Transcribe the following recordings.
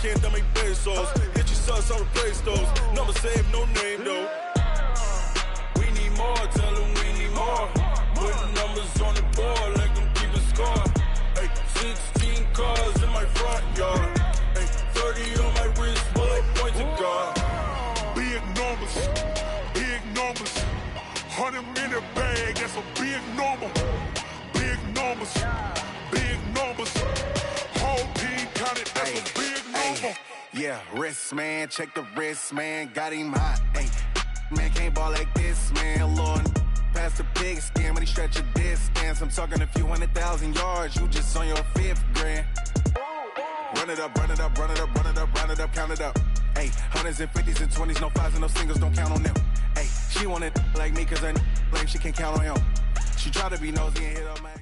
can't dummy pesos. Get your sons on replace those. Number save, no name though. We need more, tell them we need more. Putting numbers on the board, like them keep a score. Ay, 16 cars in my front yard. Ay, 30 on my wrist, bullet point to God. Big numbers, big numbers. 100 in the bag, that's a big number. Big numbers, big numbers. Whole team counted, that's a big number. Yeah, wrist man, check the wrist man, got him hot. Ay, man can't ball like this, man. Lord, past the big skin when he stretch a distance. I'm talking a few 100,000 yards, you just on your 5th grand. Run it up, run it up, run it up, run it up, run it up, count it up. Ay, 100s and 50s and 20s, no 5s and no singles, don't count on them. Ay, she want it like me cause her like she can't count on him. She try to be nosy and hit her max.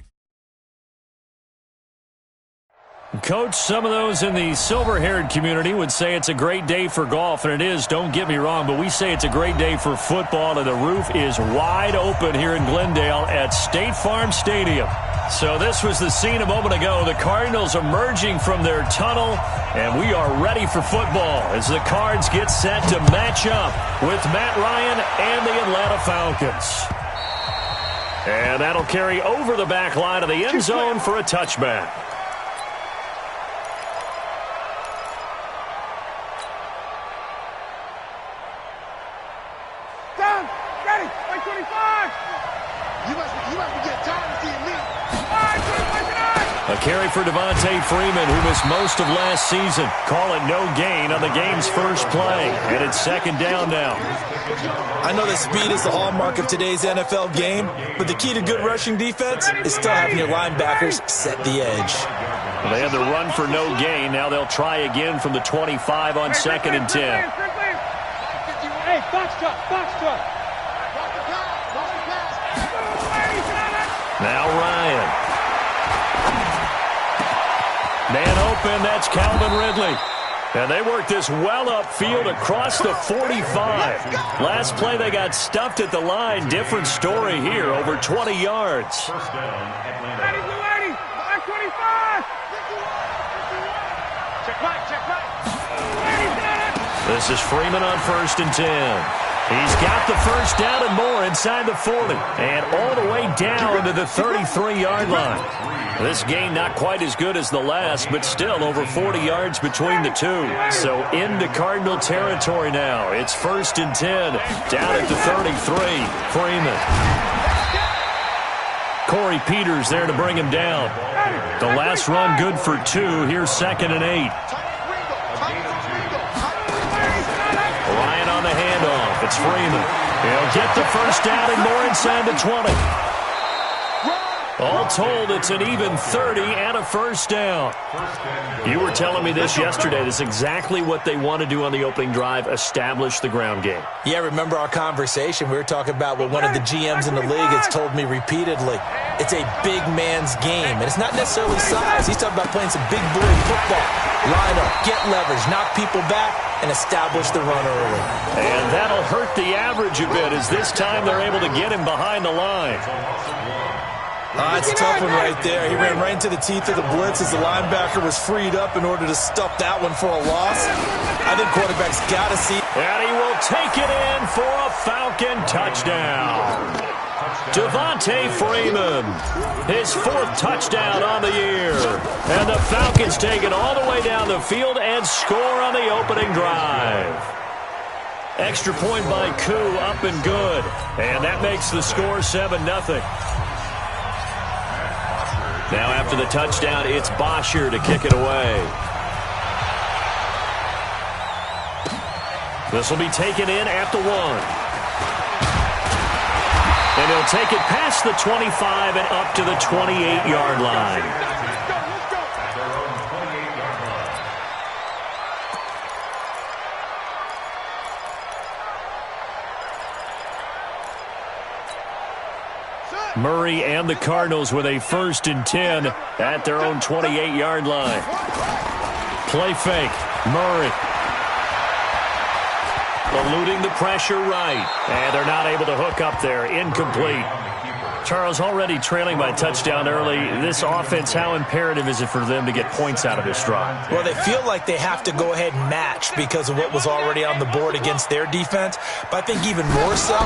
Coach, some of those in the silver-haired community would say it's a great day for golf, and it is, don't get me wrong, but we say it's a great day for football, and the roof is wide open here in Glendale at State Farm Stadium. So this was the scene a moment ago. The Cardinals emerging from their tunnel, and we are ready for football as the Cards get set to match up with Matt Ryan and the Atlanta Falcons. And that'll carry over the back line of the end zone for a touchback. A carry for Devontae Freeman, who missed most of last season. Call it no gain on the game's first play. And it's second down now. I know that speed is the hallmark of today's NFL game, but the key to good rushing defense is still having your linebackers set the edge. Well, they had the run for no gain. Now they'll try again from the 25 on 2nd and 10. Hey, box truck, box truck. Now Ryan. Man open, that's Calvin Ridley. And they worked this well upfield across the 45. Last play they got stuffed at the line. Different story here, over 20 yards. First down, Atlanta. 25. Check right. This is Freeman on 1st and 10. He's got the first down and more inside the 40. And all the way down to the 33-yard line. This game not quite as good as the last, but still over 40 yards between the two. So into Cardinal territory now. It's 1st and 10, down at the 33. Freeman. Corey Peters there to bring him down. The last run good for 2. Here's 2nd and 8. Ryan on the handoff. It's Freeman. He'll get the first down and more inside the 20. All told, it's an even 30 and a first down. You were telling me this yesterday. This is exactly what they want to do on the opening drive, establish the ground game. Yeah, remember our conversation? We were talking about what one of the GMs in the league has told me repeatedly. It's a big man's game, and it's not necessarily size. He's talking about playing some big boy football. Line up, get leverage, knock people back, and establish the run early. And that'll hurt the average a bit as this time they're able to get him behind the line. That's a tough one right there. He ran right into the teeth of the blitz as the linebacker was freed up in order to stuff that one for a loss. I think quarterbacks got to see. And he will take it in for a Falcon touchdown. Devontae Freeman, his 4th touchdown on the year. And the Falcons take it all the way down the field and score on the opening drive. Extra point by Koo, up and good. And that makes the score 7-0. Now after the touchdown, it's Bosher to kick it away. This will be taken in at the 1. And he'll take it past the 25 and up to the 28-yard line. Murray and the Cardinals with a 1st and 10 at their own 28-yard line. Play fake. Murray. Eluding the pressure right. And they're not able to hook up there. Incomplete. Charles, already trailing by touchdown early. This offense, how imperative is it for them to get points out of this drive? Well, they feel like they have to go ahead and match because of what was already on the board against their defense. But I think even more so,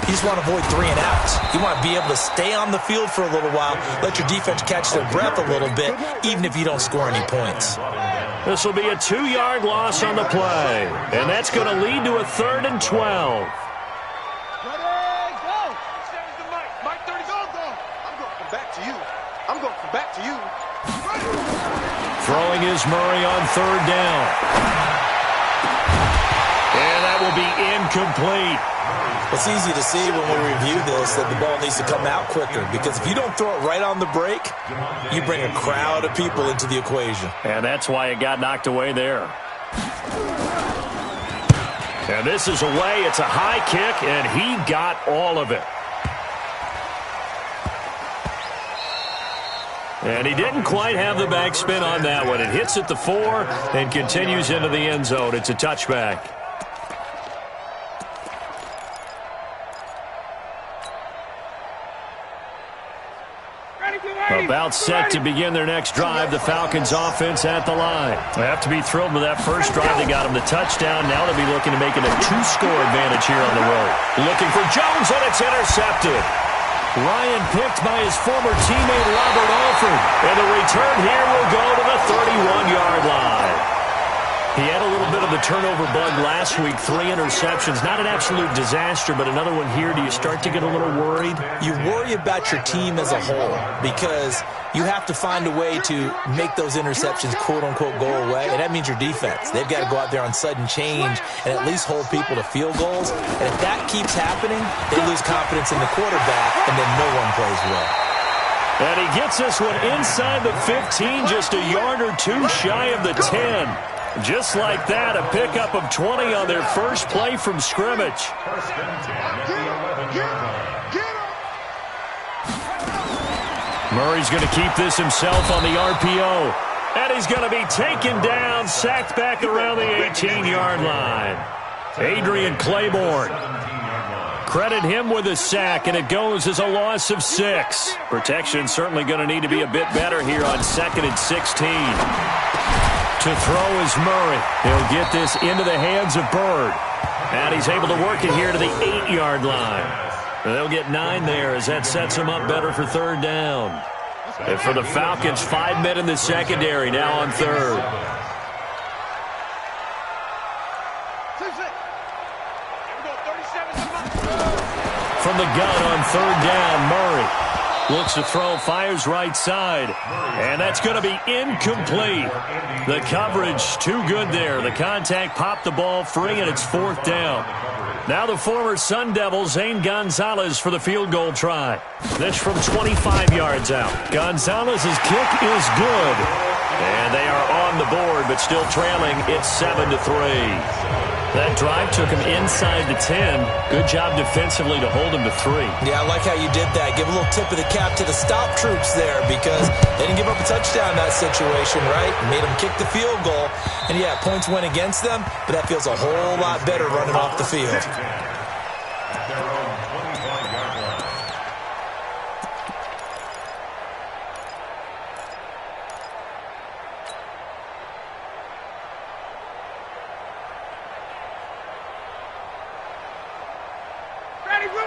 you just want to avoid 3 and outs. You want to be able to stay on the field for a little while, let your defense catch their breath a little bit, even if you don't score any points. This will be a 2-yard loss on the play, and that's going to lead to a 3rd and 12. Throwing is Murray on 3rd down. And that will be incomplete. It's easy to see when we review this that the ball needs to come out quicker, because if you don't throw it right on the break, you bring a crowd of people into the equation. And that's why it got knocked away there. And this is away. It's a high kick, and he got all of it. And he didn't quite have the backspin on that one. It hits at the 4 and continues into the end zone. It's a touchback. About set to begin their next drive. The Falcons offense at the line. They have to be thrilled with that first drive. They got them the touchdown. Now they'll be looking to make it a 2-score advantage here on the road. Looking for Jones, and it's intercepted. Ryan picked by his former teammate Robert Alford. And the return here will go to the 31-yard line. He had a little bit of the turnover bug last week, 3 interceptions. Not an absolute disaster, but another one here. Do you start to get a little worried? You worry about your team as a whole because you have to find a way to make those interceptions, quote-unquote, go away, and that means your defense. They've got to go out there on sudden change and at least hold people to field goals. And if that keeps happening, they lose confidence in the quarterback, and then no one plays well. And he gets this one inside the 15, just a yard or 2 shy of the 10. Just like that, a pickup of 20 on their first play from scrimmage. Murray's going to keep this himself on the RPO. And he's going to be taken down, sacked back around the 18-yard line. Adrian Claiborne. Credit him with a sack, and it goes as a loss of 6. Protection certainly going to need to be a bit better here on 2nd and 16. To throw is Murray. He'll get this into the hands of Bird. And he's able to work it here to the 8-yard line. And they'll get 9 there as that sets him up better for 3rd down. And for the Falcons, 5 men in the secondary now on 3rd. From the gun on 3rd down, Murray looks to throw, fires right side, and that's going to be incomplete. The coverage too good there. The contact popped the ball free, and it's 4th down. Now the former Sun Devil, Zane Gonzalez, for the field goal try. This from 25 yards out. Gonzalez's kick is good, and they are on the board, but still trailing. It's 7-3. That drive took him inside the 10. Good job defensively to hold him to 3. Yeah, I like how you did that. Give a little tip of the cap to the stop troops there because they didn't give up a touchdown in that situation, right? Made them kick the field goal. And, yeah, points went against them, but that feels a whole lot better running off the field.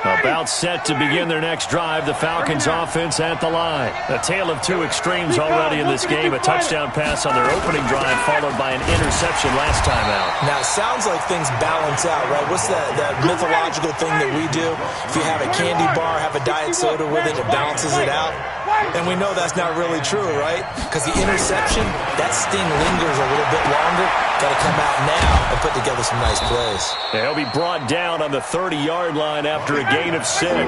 About set to begin their next drive. The Falcons offense at the line. A tale of 2 extremes already in this game. A touchdown pass on their opening drive followed by an interception last time out. Now, it sounds like things balance out, right? What's that mythological thing that we do? If you have a candy bar, have a diet soda with it, it balances it out. And we know that's not really true, right? Because the interception, that sting lingers a little bit longer. Got to come out now and put together some nice plays. Yeah, he'll be brought down on the 30-yard line after a gain of 6. From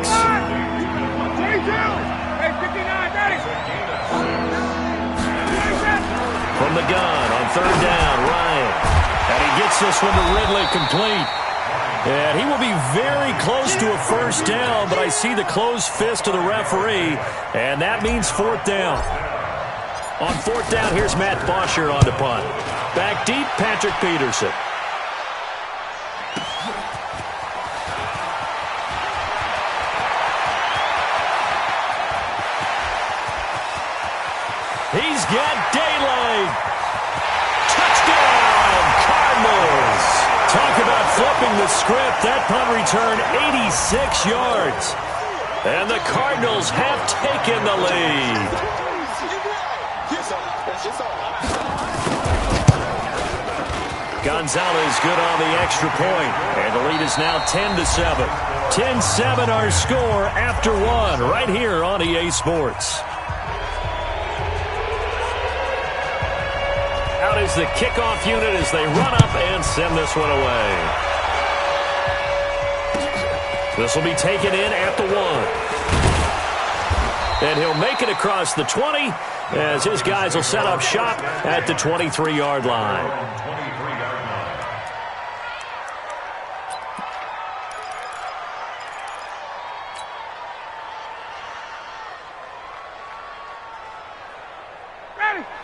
the gun on 3rd down, Ryan. And he gets this one to Ridley complete. And he will be very close to a 1st down, but I see the closed fist of the referee, and that means 4th down. On 4th down, here's Matt Bosher on the punt. Back deep, Patrick Peterson. get daylight. Touchdown, Cardinals. Talk about flipping the script. That punt return, 86 yards. And the Cardinals have taken the lead. Gonzalez good on the extra point. And the lead is now 10-7. 10-7 our score after one right here on EA Sports. Out is the kickoff unit as they run up and send this one away. This will be taken in at the 1. And he'll make it across the 20 as his guys will set up shop at the 23-yard line.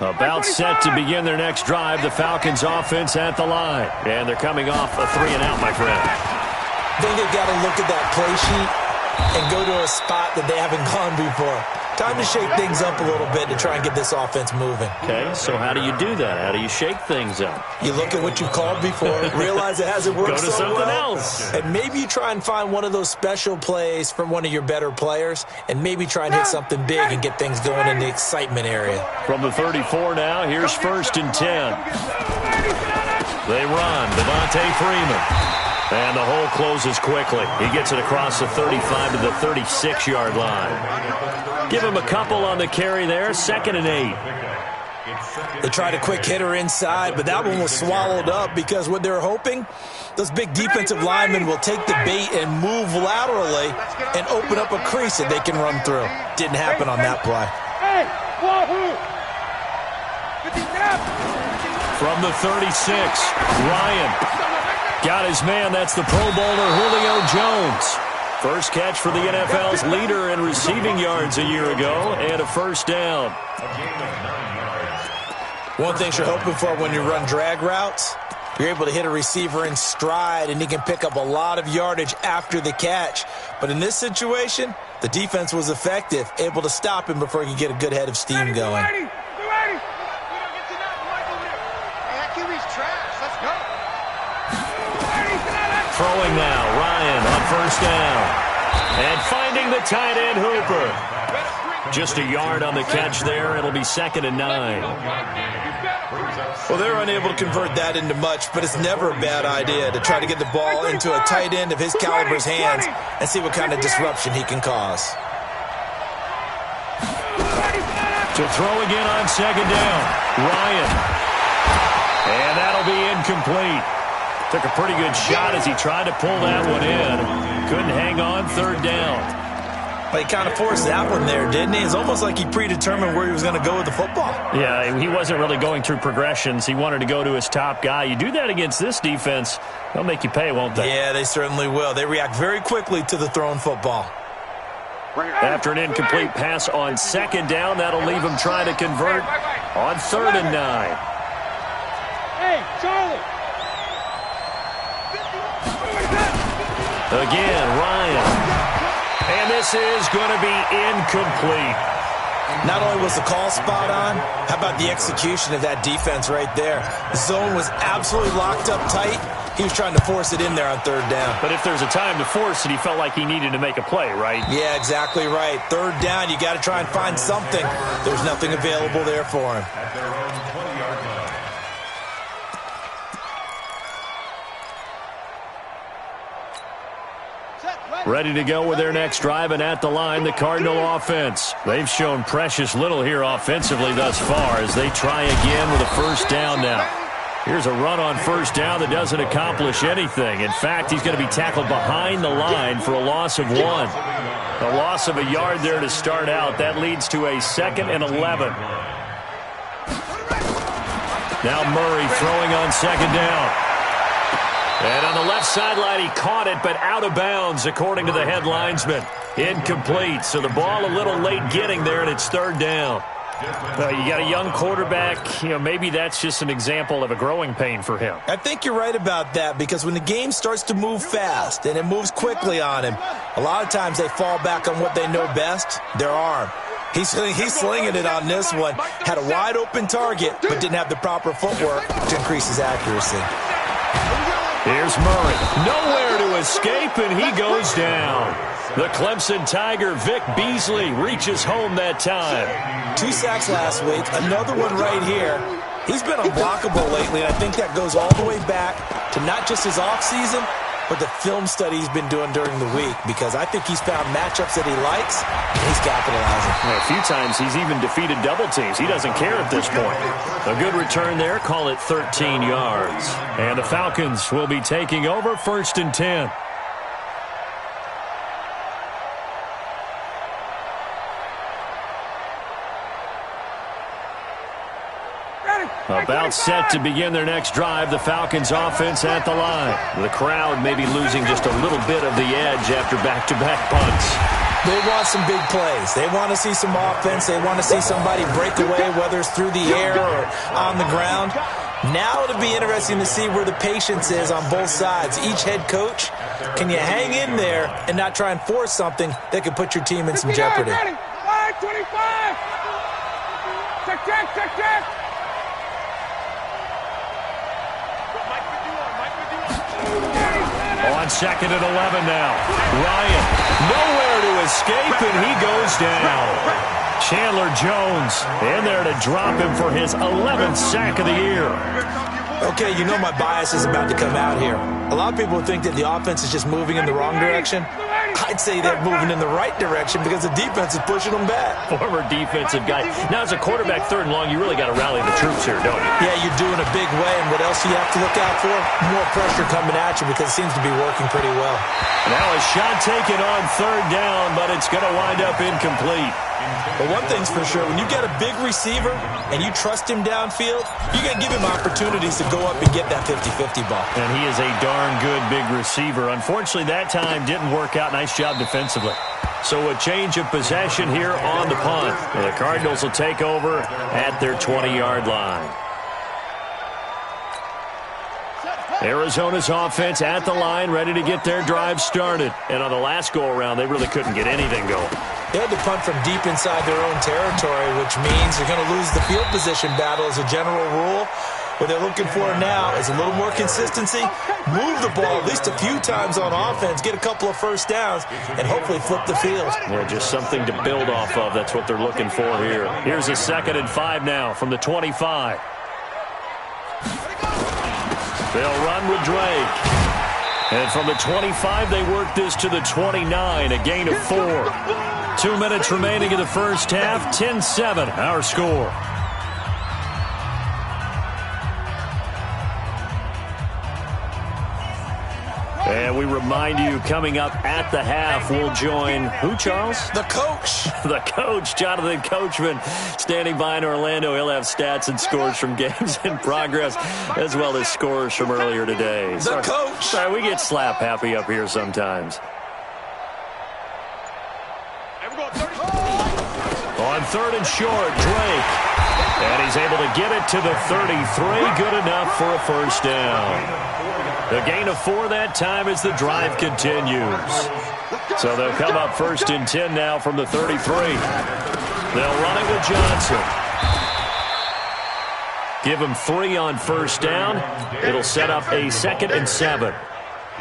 About set to begin their next drive, the Falcons offense at the line. And they're coming off a 3-and-out, my friend. I think they've got to look at that play sheet and go to a spot that they haven't gone before. Time to shake things up a little bit to try and get this offense moving. Okay, so how do you do that? How do you shake things up? You look at what you've called before, realize it hasn't worked so well. Go to something else. And maybe you try and find one of those special plays from one of your better players, and maybe try and hit something big and get things going in the excitement area. From the 34 now, here's 1st and 10. They run, Devontae Freeman. And the hole closes quickly. He gets it across the 35 to the 36-yard line. Give him a couple on the carry there. 2nd and 8. They tried a quick hitter inside, but that one was swallowed up because what they're hoping, those big defensive linemen will take the bait and move laterally and open up a crease that they can run through. Didn't happen on that play. From the 36, Ryan got his man. That's the Pro Bowler Julio Jones. First catch for the NFL's leader in receiving yards a year ago, and a 1st down. One thing you're hoping for when you run drag routes, you're able to hit a receiver in stride, and he can pick up a lot of yardage after the catch. But in this situation, the defense was effective, able to stop him before he could get a good head of steam going. Throwing now, Ryan on 1st down. And finding the tight end, Hooper. Just a yard on the catch there. It'll be 2nd and 9. Well, they're unable to convert that into much, but it's never a bad idea to try to get the ball into a tight end of his caliber's hands and see what kind of disruption he can cause. To throw again on 2nd down, Ryan. And that'll be incomplete. Took a pretty good shot as he tried to pull that one in. Couldn't hang on. 3rd down. But he kind of forced that one there, didn't he? It's almost like he predetermined where he was going to go with the football. Yeah, he wasn't really going through progressions. He wanted to go to his top guy. You do that against this defense, they'll make you pay, won't they? Yeah, they certainly will. They react very quickly to the thrown football. After an incomplete pass on 2nd down, that'll leave him trying to convert on 3rd and 9. Hey, Charlie. Again, Ryan. And this is going to be incomplete. Not only was the call spot on, how about the execution of that defense right there? The zone was absolutely locked up tight. He was trying to force it in there on 3rd down. But if there's a time to force it, he felt like he needed to make a play, right? Yeah, exactly right. 3rd down, you got to try and find something. There's nothing available there for him. Ready to go with their next drive, and at the line, the Cardinal offense. They've shown precious little here offensively thus far as they try again with a 1st down now. Here's a run on 1st down that doesn't accomplish anything. In fact, he's going to be tackled behind the line for a loss of 1. A loss of a yard there to start out. That leads to a 2nd and 11. Now Murray throwing on 2nd down. And on the left sideline, he caught it, but out of bounds, according to the head linesman. Incomplete, so the ball a little late getting there, and it's 3rd down. You got a young quarterback. Maybe that's just an example of a growing pain for him. I think you're right about that, because when the game starts to move fast and it moves quickly on him, a lot of times they fall back on what they know best, their arm. He's slinging it on this one. Had a wide open target, but didn't have the proper footwork to increase his accuracy. Here's Murray. Nowhere to escape, and he goes down. The Clemson Tiger, Vic Beasley, reaches home that time. 2 sacks last week, another one right here. He's been unblockable lately, and I think that goes all the way back to not just his offseason, but the film study he's been doing during the week, because I think he's found matchups that he likes, and he's capitalizing. A few times he's even defeated double teams. He doesn't care at this point. A good return there, call it 13 yards. And the Falcons will be taking over 1st and 10. About set to begin their next drive, the Falcons offense at the line. The crowd may be losing just a little bit of the edge after back-to-back punts. They want some big plays. They want to see some offense. They want to see somebody break away, whether it's through the air or on the ground. Now it'll be interesting to see where the patience is on both sides. Each head coach, can you hang in there and not try and force something that could put your team in some jeopardy? 25! Check. On 2nd and 11 now. Ryan, nowhere to escape, and he goes down. Chandler Jones in there to drop him for his 11th sack of the year. Okay, you know my bias is about to come out here. A lot of people think that the offense is just moving in the wrong direction. I'd say they're moving in the right direction because the defense is pushing them back. Former defensive guy. Now, as a quarterback 3rd and long, you really got to rally the troops here, don't you? Yeah, you're doing a big way, and what else do you have to look out for? More pressure coming at you because it seems to be working pretty well. Now a shot taken on 3rd down, but it's going to wind up incomplete. But one thing's for sure, when you get a big receiver and you trust him downfield, you're going to give him opportunities to go up and get that 50-50 ball. And he is a darn good big receiver. Unfortunately, that time didn't work out. Nice job defensively. So a change of possession here on the punt. The Cardinals will take over at their 20-yard line. Arizona's offense at the line, ready to get their drive started. And on the last go-around, they really couldn't get anything going. They had to punt from deep inside their own territory, which means they're going to lose the field position battle as a general rule. What they're looking for now is a little more consistency, move the ball at least a few times on offense, get a couple of first downs, and hopefully flip the field. Yeah, just something to build off of. That's what they're looking for here. Here's a 2nd and 5 now from the 25. They'll run with Drake. And from the 25, they work this to the 29, a gain of 4. 2 minutes remaining in the first half, 10-7, our score. And we remind you, coming up at the half, we'll join who, Charles? The coach. The coach, Jonathan Coachman, standing by in Orlando. He'll have stats and scores from games in progress, as well as scores from earlier today. The coach. Sorry, we get slap happy up here sometimes. On 3rd and short, Drake. And he's able to get it to the 33. Good enough for a first down. The gain of 4 that time as the drive continues. So they'll come up 1st and 10 now from the 33. They'll run it with Johnson. Give him 3 on first down. It'll set up a 2nd and 7.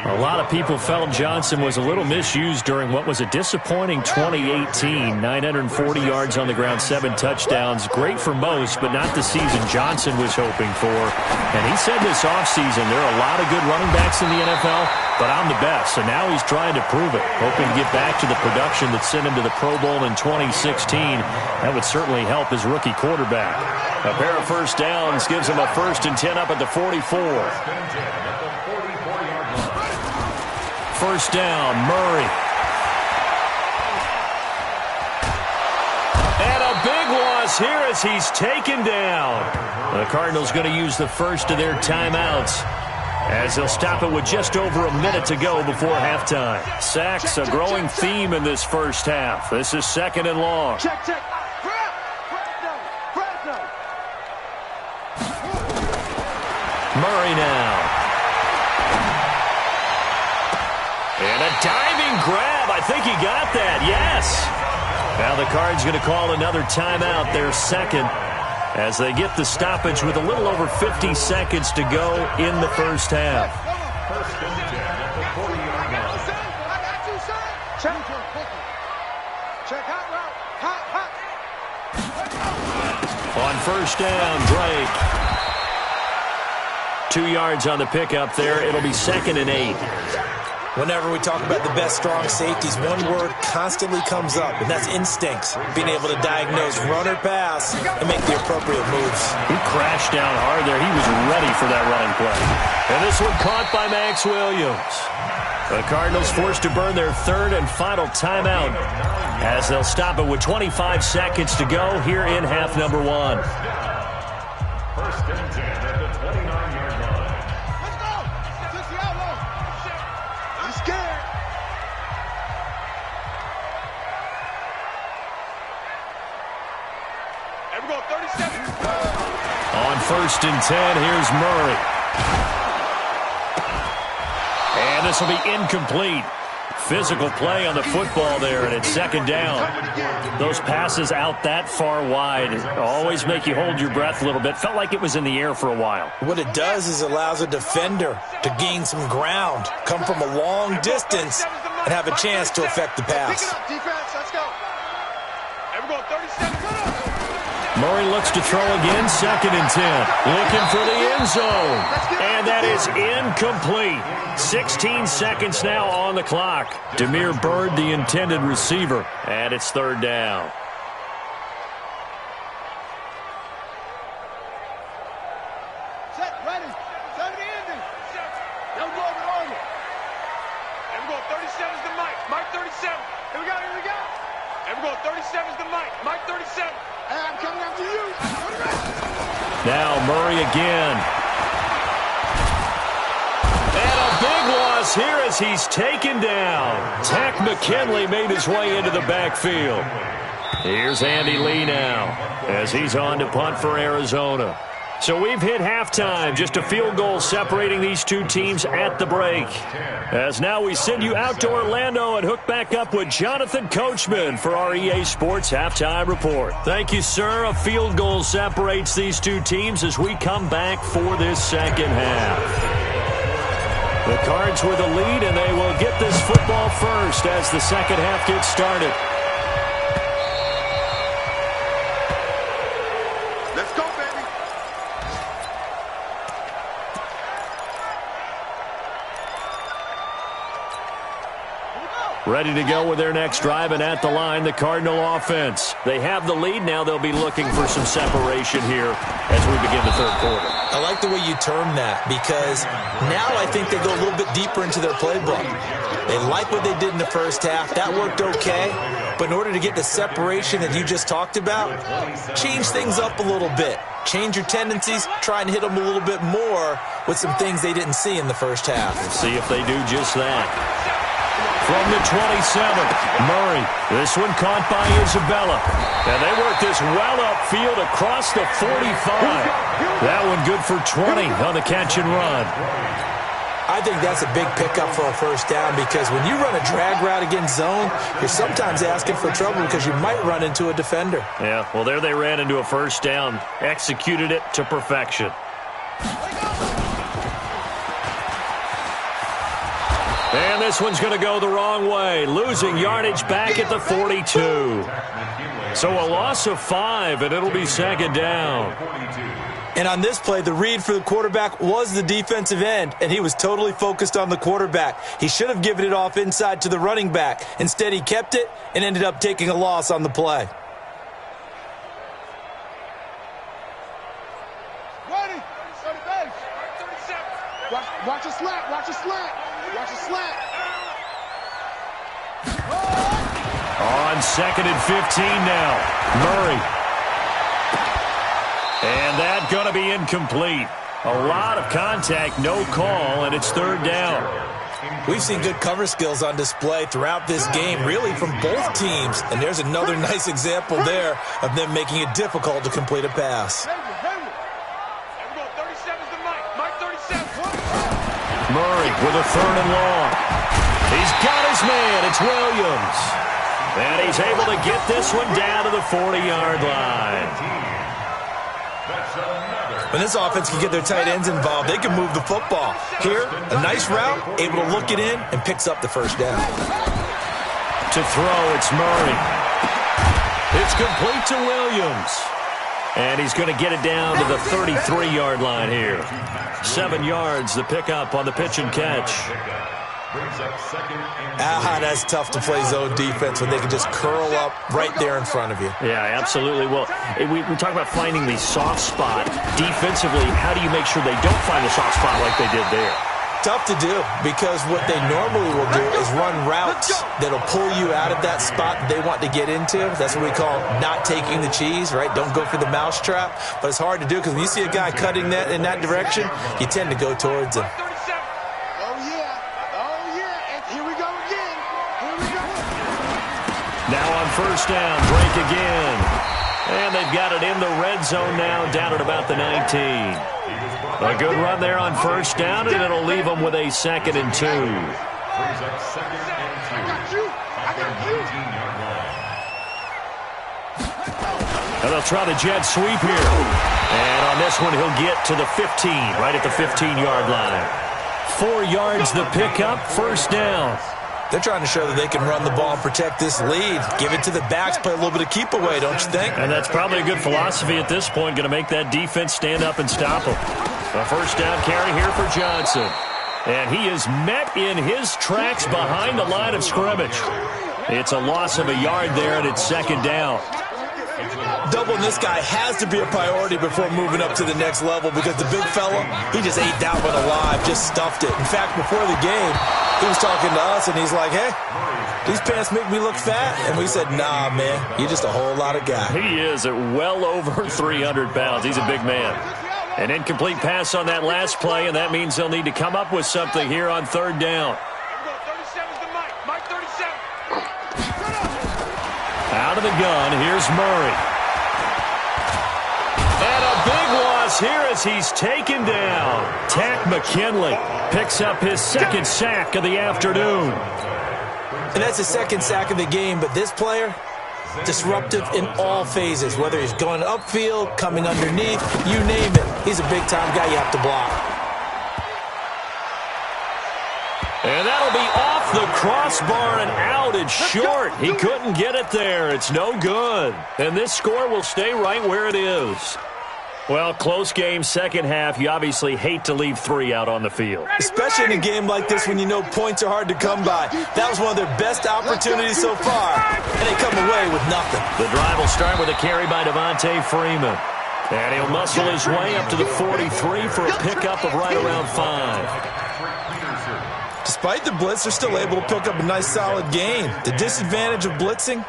A lot of people felt Johnson was a little misused during what was a disappointing 2018. 940 yards on the ground, 7 touchdowns. Great for most, but not the season Johnson was hoping for. And he said this offseason, there are a lot of good running backs in the NFL, but I'm the best. So now he's trying to prove it, hoping to get back to the production that sent him to the Pro Bowl in 2016. That would certainly help his rookie quarterback. A pair of first downs gives him a 1st and 10 up at the 44. First down, Murray. And a big loss here as he's taken down. The Cardinals going to use the first of their timeouts as they'll stop it with just over a minute to go before halftime. Sacks, a growing theme in this first half. This is 2nd and long. Check. Murray now. And a diving grab. I think he got that. Yes. Now the Cards going to call another timeout, their second, as they get the stoppage with a little over 50 seconds to go in the first half. On first down, Drake. 2 yards on the pickup there. It'll be 2nd and 8. Whenever we talk about the best strong safeties, one word constantly comes up, and that's instincts. Being able to diagnose run or pass and make the appropriate moves. He crashed down hard there. He was ready for that running play. And this one caught by Max Williams. The Cardinals forced to burn their 3rd and final timeout as they'll stop it with 25 seconds to go here in half number 1. First and 10 at the 29-yard line. Let's go! Six the outlaw. I'm scared. And we're going 37. On first and 10, here's Murray. And this will be incomplete. Physical play on the football there, and it's 2nd down. Those passes out that far wide always make you hold your breath a little bit. Felt like it was in the air for a while. What it does is allows a defender to gain some ground, come from a long distance, and have a chance to affect the pass. Pick it up, defense. Let's go. And we're going 37. Murray looks to throw again, 2nd and 10. Looking for the end zone. And that is incomplete. 16 seconds now on the clock. Demir Bird, the intended receiver. And it's 3rd down. Set, ready. 70 ending. Young boy with Arnold. And we're going 37's the Mike. Mike 37. Here we go, here we go. And we're going 37's the Mike. Mike 37. Hey, I'm coming after you. Now Murray again. And a big loss here as he's taken down. Tack McKinley made his way into the backfield. Here's Andy Lee now as he's on to punt for Arizona. So we've hit halftime, just a field goal separating these two teams at the break. As now we send you out to Orlando and hook back up with Jonathan Coachman for our EA Sports Halftime Report. Thank you, sir. A field goal separates these two teams as we come back for this second half. The Cards with the lead, and they will get this football first as the second half gets started. Let's go, baby. Ready to go with their next drive, and at the line, the Cardinal offense. They have the lead. Now they'll be looking for some separation here as we begin the third quarter. I like the way you term that because now I think they go a little bit deeper into their playbook. They like what they did in the first half. That worked okay. But in order to get the separation that you just talked about, change things up a little bit. Change your tendencies. Try and hit them a little bit more with some things they didn't see in the first half. We'll see if they do just that. From the 27, Murray. This one caught by Isabella. And they work this well upfield across the 45. That one good for 20 on the catch and run. I think that's a big pickup for a first down because when you run a drag route against zone, you're sometimes asking for trouble because you might run into a defender. Yeah, well, there they ran into a first down. Executed it to perfection. And this one's going to go the wrong way, losing yardage back at the 42. So a loss of 5, and it'll be second down. And on this play, the read for the quarterback was the defensive end, and he was totally focused on the quarterback. He should have given it off inside to the running back. Instead, he kept it and ended up taking a loss on the play. Ready. Watch a slant. Watch a slant. Watch a slant. On 2nd and 15 now, Murray. And that's going to be incomplete. A lot of contact, no call, and it's third down. We've seen good cover skills on display throughout this game, really from both teams. And there's another nice example there of them making it difficult to complete a pass. Murray with a 3rd and long. He's got his man. It's Williams. And he's able to get this one down to the 40-yard line. When this offense can get their tight ends involved, they can move the football. Here, a nice route, able to look it in, and picks up the first down. To throw, it's Murray. It's complete to Williams. And he's going to get it down to the 33-yard line here. 7 yards, the pickup on the pitch and catch. That's tough to play zone defense when they can just curl up right there in front of you. Yeah, absolutely. Well, we talk about finding the soft spot. Defensively, how do you make sure they don't find the soft spot like they did there? Tough to do, because what they normally will do is run routes that'll pull you out of that spot that they want to get into. That's what we call not taking the cheese, right? Don't go for the mousetrap. But it's hard to do, because when you see a guy cutting that in that direction, you tend to go towards him. Now on first down, break again. And they've got it in the red zone now, down at about the 19. A good run there on first down, and it'll leave them with a 2nd and 2. And they'll try the jet sweep here. And on this one, he'll get to the 15, right at the 15-yard line. 4 yards the pickup, first down. They're trying to show that they can run the ball and protect this lead. Give it to the backs, play a little bit of keep away, don't you think? And that's probably a good philosophy at this point, going to make that defense stand up and stop them. A first down carry here for Johnson. And he is met in his tracks behind the line of scrimmage. It's a loss of a yard there, and it's 2nd down. Doubling this guy has to be a priority before moving up to the next level, because the big fella, he just ate that one alive, just stuffed it. In fact, before the game, he was talking to us, and he's like, hey, these pants make me look fat. And we said, nah, man, you're just a whole lot of guy. He is at well over 300 pounds. He's a big man. An incomplete pass on that last play, and that means they'll need to come up with something here on 3rd down. Out of the gun, here's Murray. And a big loss here as he's taken down. Tack McKinley picks up his 2nd sack of the afternoon. And that's his 2nd sack of the game, but this player, disruptive in all phases, whether he's going upfield, coming underneath, you name it. He's a big-time guy you have to block. And that'll be off the crossbar and out and short. He couldn't get it there. It's no good. And this score will stay right where it is. Well, close game, second half. You obviously hate to leave 3 out on the field. Especially in a game like this when you know points are hard to come by. That was one of their best opportunities so far, and they come away with nothing. The drive will start with a carry by Devontae Freeman. And he'll muscle his way up to the 43 for a pickup of right around 5. Despite the blitz, they're still able to pick up a nice, solid gain. The disadvantage of blitzing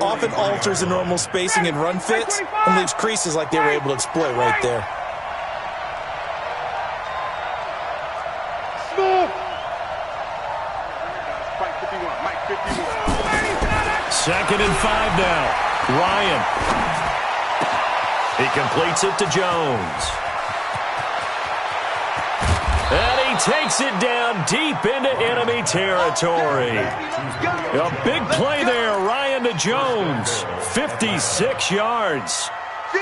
often alters the normal spacing and run fits and leaves creases like they were able to exploit right there. Second and 5 now. Ryan. He completes it to Jones. And he takes it down deep into enemy territory. A big play there, Ryan to Jones. 56 yards.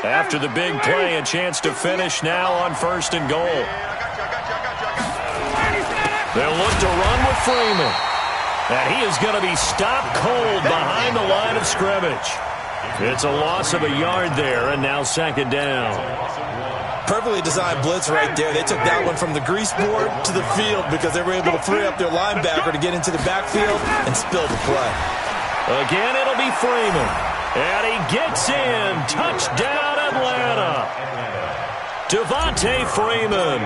After the big play, a chance to finish now on 1st and goal. They'll look to run with Freeman. And he is going to be stopped cold behind the line of scrimmage. It's a loss of a yard there, and now 2nd down. Perfectly designed blitz right there. They took that one from the grease board to the field because they were able to free up their linebacker to get into the backfield and spill the play. Again, it'll be Freeman. And he gets in. Touchdown, Atlanta. Devontae Freeman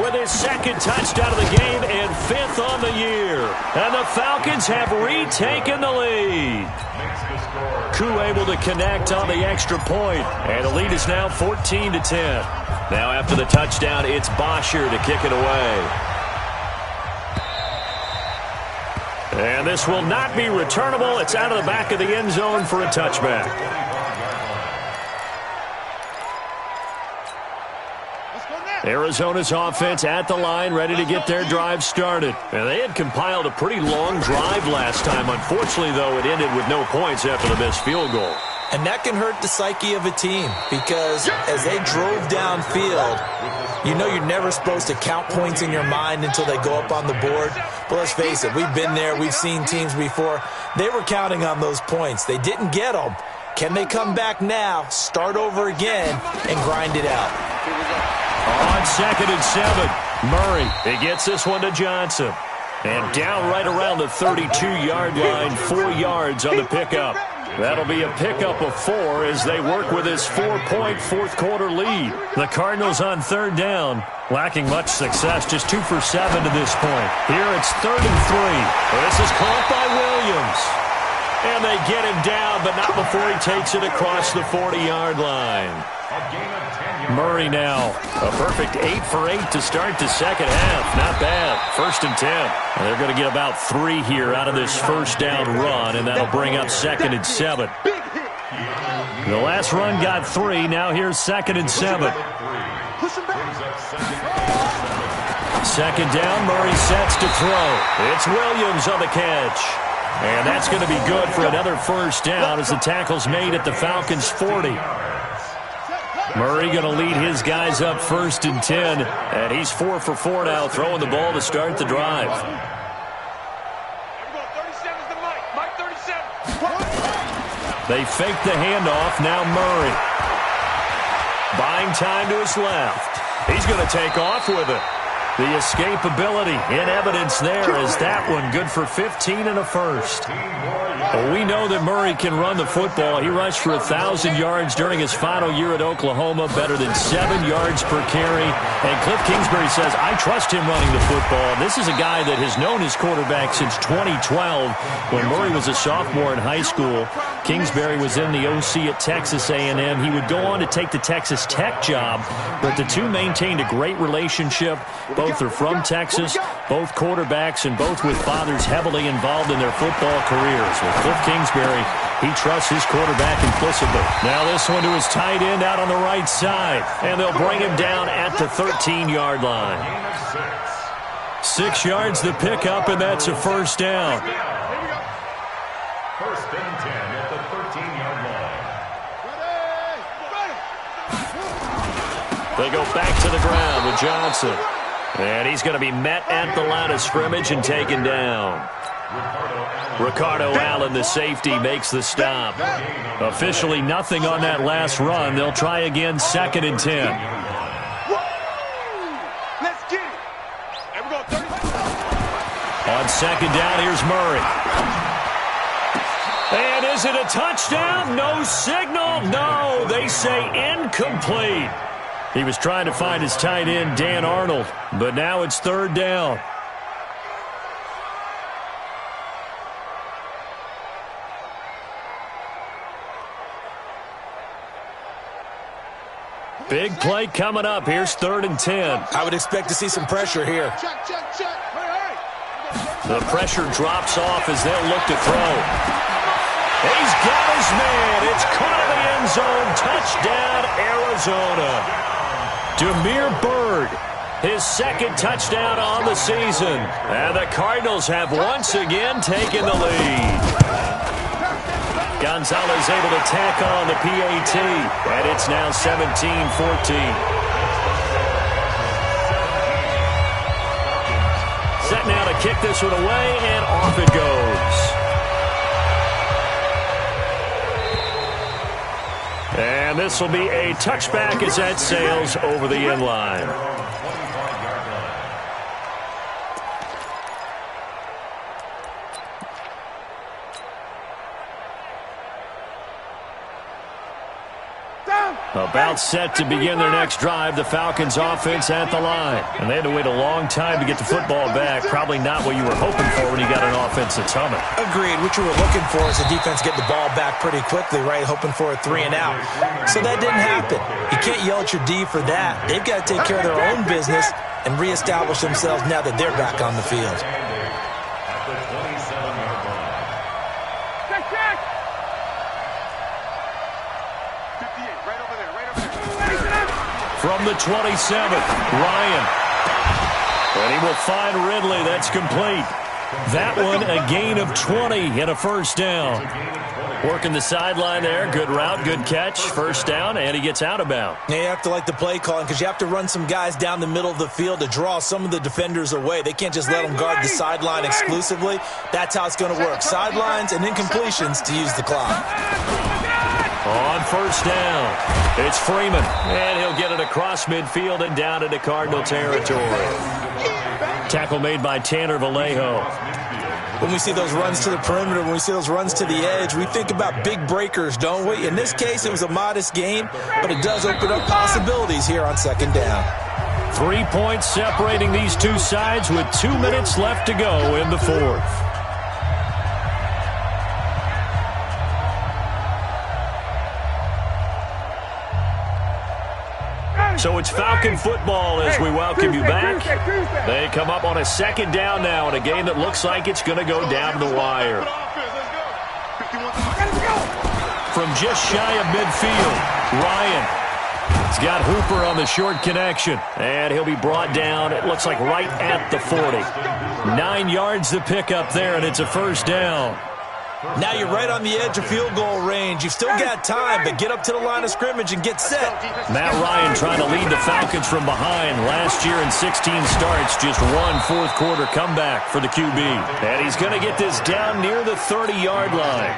with his 2nd touchdown of the game and 5th on the year. And the Falcons have retaken the lead. Koo able to connect on the extra point, and the lead is now 14-10. Now after the touchdown, it's Bosher to kick it away. And this will not be returnable. It's out of the back of the end zone for a touchback. Let's go now. Arizona's offense at the line, ready to get their drive started. And they had compiled a pretty long drive last time. Unfortunately, though, it ended with no points after the missed field goal. And that can hurt the psyche of a team because as they drove downfield, you know you're never supposed to count points in your mind until they go up on the board. But let's face it, we've been there. We've seen teams before. They were counting on those points. They didn't get them. Can they come back now, start over again, and grind it out? On 2nd and 7, Murray. He gets this one to Johnson. And down right around the 32-yard line, 4 yards on the pickup. That'll be a pickup of 4 as they work with his 4-point fourth-quarter lead. The Cardinals on 3rd down, lacking much success, just 2 for 7 to this point. Here it's 3rd and 3. This is caught by Williams. And they get him down, but not before he takes it across the 40-yard line. Murray now, a perfect 8 for 8 to start the second half. Not bad. 1st and 10. And they're going to get about 3 here out of this first down run, and that'll bring up 2nd and 7. The last run got 3. Now here's 2nd and 7. 2nd down, Murray sets to throw. It's Williams on the catch. And that's going to be good for another first down as the tackle's made at the Falcons' 40. Murray going to lead his guys up 1st and 10. And he's 4 for 4 now, throwing the ball to start the drive. They fake the handoff. Now Murray. Buying time to his left. He's going to take off with it. The escapability in evidence there is that one good for 15 and a first. Well, we know that Murray can run the football. He rushed for 1,000 yards during his final year at Oklahoma, better than 7 yards per carry. And Cliff Kingsbury says, I trust him running the football. This is a guy that has known his quarterback since 2012 when Murray was a sophomore in high school. Kingsbury was in the OC at Texas A&M. He would go on to take the Texas Tech job, but the two maintained a great relationship. Both are from Texas, both quarterbacks, and both with fathers heavily involved in their football careers. With Cliff Kingsbury, he trusts his quarterback implicitly. Now this one to his tight end out on the right side, and they'll bring him down at the 13-yard line. 6 yards the pickup, and that's a first down. 1st and 10 at the 13-yard line. They go back to the ground with Johnson. And he's going to be met at the line of scrimmage and taken down. Ricardo Allen, the safety, makes the stop. Officially nothing on that last run. They'll try again, 2nd and 10. Let's get it. And we're going 30. On 2nd down, here's Murray. And is it a touchdown? No signal. No, they say incomplete. He was trying to find his tight end, Dan Arnold, but now it's 3rd down. Big play coming up. Here's 3rd and 10. I would expect to see some pressure here. Check, check, check. Hurry, hurry. The pressure drops off as they'll look to throw. He's got his man. It's caught in the end zone. Touchdown, Arizona. Damiere Byrd, his 2nd touchdown on the season. And the Cardinals have once again taken the lead. Gonzalez able to tack on the PAT, and it's now 17-14. Set now to kick this one away, and off it goes. And this will be a touchback as that sails over the end line. About set to begin their next drive, the Falcons offense at the line. And they had to wait a long time to get the football back. Probably not what you were hoping for when you got an offense that's humming. Agreed. What you were looking for is the defense getting the ball back pretty quickly, right? Hoping for a 3 and out. So that didn't happen. You can't yell at your D for that. They've got to take care of their own business and reestablish themselves now that they're back on the field. from the 27. Ryan. And he will find Ridley. That's complete. That one, a gain of 20 and a first down. Working the sideline there. Good route, good catch. First down, and he gets out of bounds. Yeah, you have to like the play calling because you have to run some guys down the middle of the field to draw some of the defenders away. They can't just let them guard the sideline exclusively. That's how it's going to work. Sidelines and incompletions to use the clock. On first down, it's Freeman, and he'll get it across midfield and down into Cardinal territory. Tackle made by Tanner Vallejo. When we see those runs to the perimeter, when we see those runs to the edge, we think about big breakers, don't we? In this case, it was a modest gain, but it does open up possibilities here on second down. 3 points separating these two sides with 2 minutes left to go in the fourth. So it's Falcon football as we welcome you back. They come up on a second down now in a game that looks like it's going to go down the wire. From just shy of midfield, Ryan. He's got Hooper on the short connection. And he'll be brought down, it looks like right at the 40. 9 yards to pick up there, and it's a first down. Now you're right on the edge of field goal range. You've still got time, but get up to the line of scrimmage and get set. Matt Ryan trying to lead the Falcons from behind. Last year in 16 starts, just one fourth-quarter comeback for the QB. And he's going to get this down near the 30-yard line.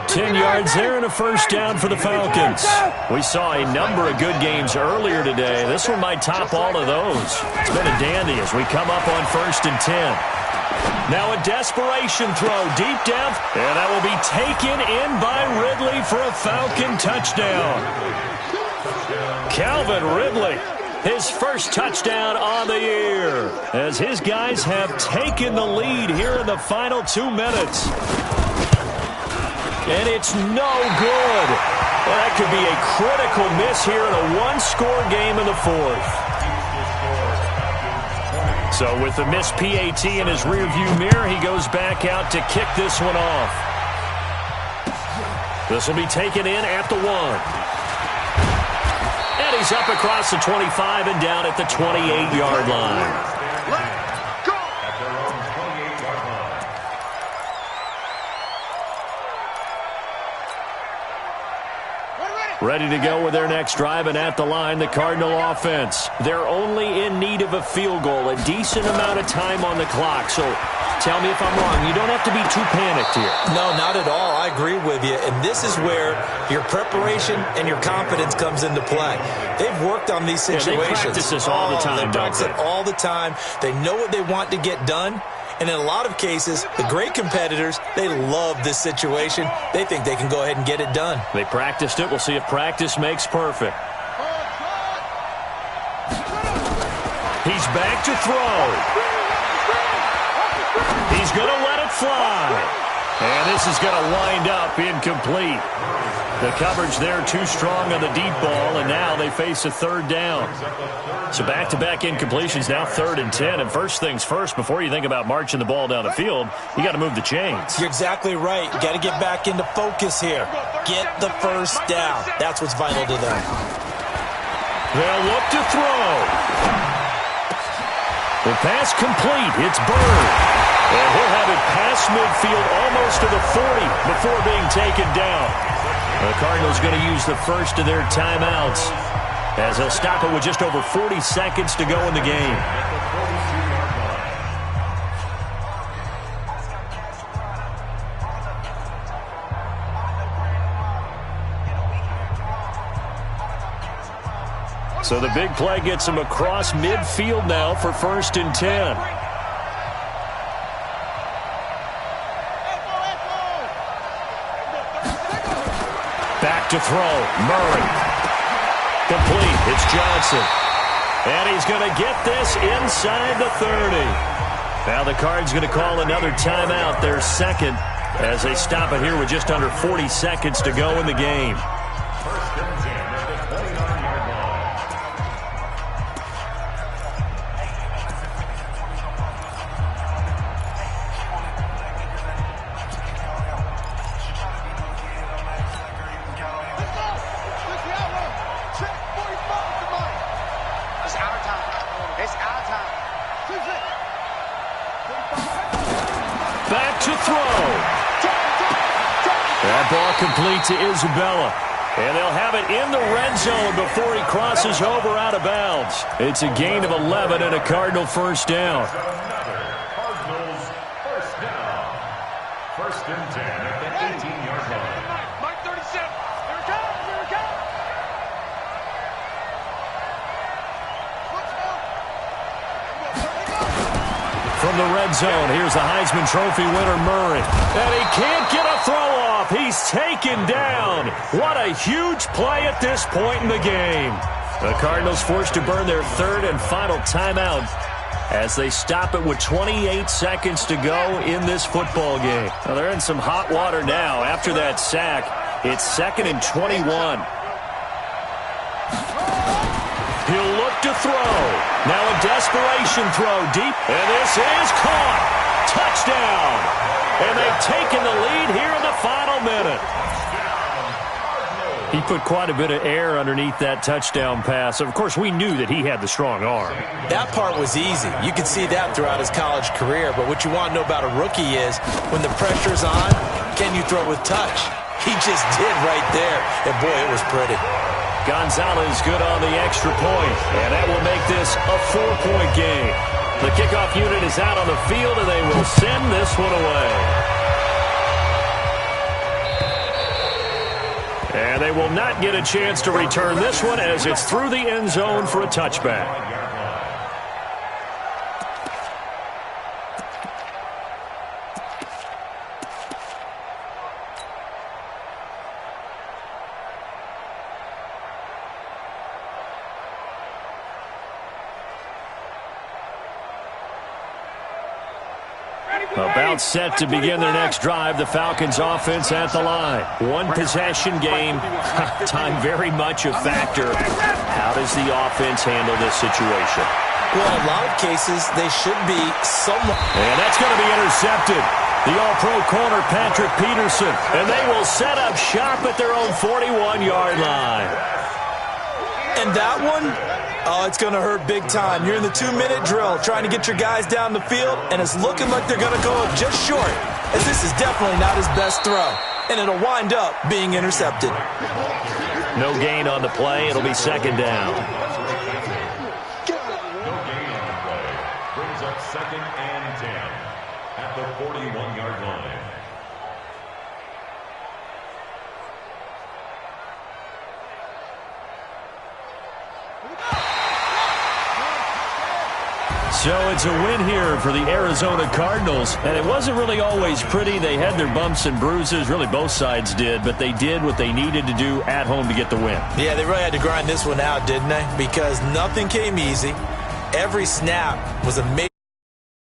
10 yards there and a first down for the Falcons. We saw a number of good games earlier today. This one might top all of those. It's been a dandy as we come up on 1st and 10. Now a desperation throw deep down, and that will be taken in by Ridley for a Falcon touchdown. Calvin Ridley, his first touchdown on the year, as his guys have taken the lead here in the final 2 minutes. And it's no good. Well, that could be a critical miss here in a one-score game in the fourth. So with the missed PAT in his rearview mirror, he goes back out to kick this one off. This will be taken in at the 1. And he's up across the 25 and down at the 28-yard line. Ready to go with their next drive, and at the line, the Cardinal offense. They're only in need of a field goal, a decent amount of time on the clock. So tell me if I'm wrong. You don't have to be too panicked here. No, not at all. I agree with you. And this is where your preparation and your confidence comes into play. They've worked on these situations. Yeah, they practice this all the time. They practice it all the time. They know what they want to get done. And in a lot of cases, the great competitors, they love this situation. They think they can go ahead and get it done. They practiced it. We'll see if practice makes perfect. He's back to throw. He's going to let it fly. And this is going to wind up incomplete. The coverage there too strong on the deep ball, and now they face a third down. So back-to-back incompletions, now 3rd and 10. And first things first, before you think about marching the ball down the field, you got to move the chains. You're exactly right. You got to get back into focus here. Get the first down. That's what's vital to them. They'll look to throw. The pass complete. It's Bird. And he'll have it past midfield almost to the 40 before being taken down. The Cardinals going to use the first of their timeouts as they'll stop it with just over 40 seconds to go in the game. So the big play gets him across midfield now for 1st and 10. Back to throw. Murray. Complete. It's Johnson. And he's going to get this inside the 30. Now the Cards going to call another timeout, their second, as they stop it here with just under 40 seconds to go in the game. That ball complete to Isabella. And they'll have it in the red zone before he crosses over out of bounds. It's a gain of 11 and a Cardinal first down. Cardinals first down. First and 10 at the 18-yard line. Mike 37. Here it comes. Here it comes. From the red zone, here's the Heisman Trophy winner, Murray. And he can't get a throw off. He's taken down. What a huge play at this point in the game. The Cardinals forced to burn their third and final timeout as they stop it with 28 seconds to go in this football game. Now they're in some hot water now after that sack. It's 2nd and 21. He'll look to throw. Now a desperation throw deep. And this is caught. Touchdown. And they've taken the lead here in the final minute. He put quite a bit of air underneath that touchdown pass. Of course, we knew that he had the strong arm. That part was easy. You could see that throughout his college career. But what you want to know about a rookie is when the pressure's on, can you throw with touch? He just did right there. And, boy, it was pretty. Gonzalez good on the extra point, and that will make this a 4-point game. The kickoff unit is out on the field, and they will send this one away. And they will not get a chance to return this one as it's through the end zone for a touchback. About set to begin their next drive, the Falcons offense at the line. One possession game, time very much a factor. How does the offense handle this situation? Well, in a lot of cases, they should be somewhat. And that's going to be intercepted. The all-pro corner, Patrick Peterson. And they will set up shop at their own 41-yard line. And that one, oh, it's going to hurt big time. You're in the 2-minute drill trying to get your guys down the field, and it's looking like they're going to go just short, as this is definitely not his best throw, and it'll wind up being intercepted. No gain on the play. It'll be 2nd down. No gain on the play. Brings up 2nd and 10 at the 41-yard line. So it's a win here for the Arizona Cardinals, and it wasn't really always pretty. They had their bumps and bruises, really both sides did, but they did what they needed to do at home to get the win. Yeah, they really had to grind this one out, didn't they? Because nothing came easy. Every snap was a major